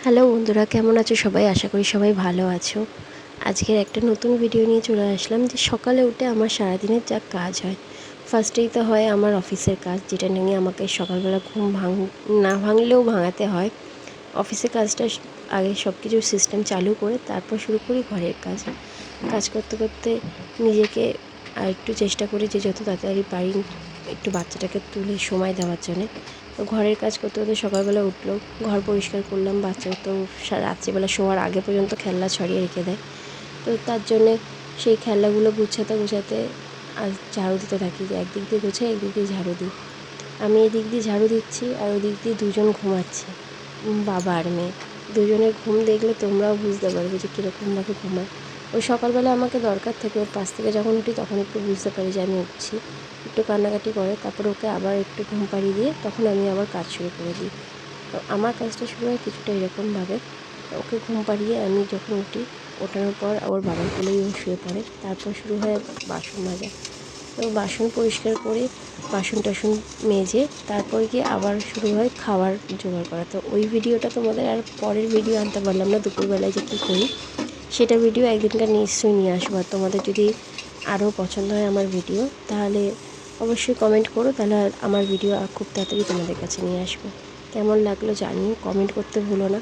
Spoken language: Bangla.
হ্যালো বন্ধুরা, কেমন আছো সবাই? আশা করি সবাই ভালো আছো। আজকের একটা নতুন ভিডিও নিয়ে চলে আসলাম যে সকালে উঠে আমার সারাদিনের যা কাজ হয়। ফার্স্টেই তো হয় আমার অফিসের কাজ, যেটা নিয়ে আমাকে সকালবেলা ঘুম না ভাঙলেও ভাঙাতে হয়। অফিসের কাজটা আগে সব কিছু সিস্টেম চালু করে তারপর শুরু করি ঘরের কাজ। কাজ করতে করতে নিজেকে আর একটু চেষ্টা করি যে যত তাড়াতাড়ি পারি একটু বাচ্চাটাকে তুলে সময় দেওয়ার জন্যে। তো ঘরের কাজ করতে করতে সকালবেলা উঠলো, ঘর পরিষ্কার করলাম। বাচ্চা তো রাত্রিবেলা শোয়ার আগে পর্যন্ত খেলনা ছড়িয়ে রেখে দেয়। তো তার জন্যে সেই খেলনাগুলো গুছাতে গুছাতে আর ঝাড়ু দিতে থাকি, যে একদিক দিয়ে গুছাই একদিক দিয়ে ঝাড়ু দিই। আমি এদিক দিয়ে ঝাড়ু দিচ্ছি আর ওদিক দিয়ে দুজন ঘুমাচ্ছে, বাবা আর মেয়ে। দুজনের ঘুম দেখলে তোমরাও বুঝতে পারবে যে কীরকমভাবে ঘুমায়। ওই সকালবেলা আমাকে দরকার থাকে, ওর পাশ থেকে যখন উঠি তখন একটু বুঝতে পারি যে আমি উঠছি। একটু কান্নাকাটি করে, তারপর ওকে আবার একটু ঘুম পাড়িয়ে দিয়ে তখন আমি আবার কাজ শুরু করে দিই। তো আমার কাজটা শুরু হয় কিছুটা এরকমভাবে। ওকে ঘুম পাড়িয়ে আমি যখন উঠি, ওঠানোর পর ওর বাবার কোলেই ও শুয়ে পড়ে। তারপর শুরু হয় বাসন মাজা। তো বাসন পরিষ্কার করে বাসন টাসন মেজে তারপর গিয়ে আবার শুরু হয় খাবার জোগাড় করা। তো ওই ভিডিওটা তোমাদের আর পরের ভিডিও আনতে পারলাম না, দুপুরবেলায় যে কী করি সেটা ভিডিও একদিনকার নিশ্চয়ই নিয়ে আসবো। আর তোমাদের যদি আরও পছন্দ হয় আমার ভিডিও, তাহলে অবশ্যই কমেন্ট করো, তাহলে আমার ভিডিও খুব তাড়াতাড়ি তোমাদের কাছে নিয়ে আসবো। কেমন লাগলো জানিও, কমেন্ট করতে ভুলো না।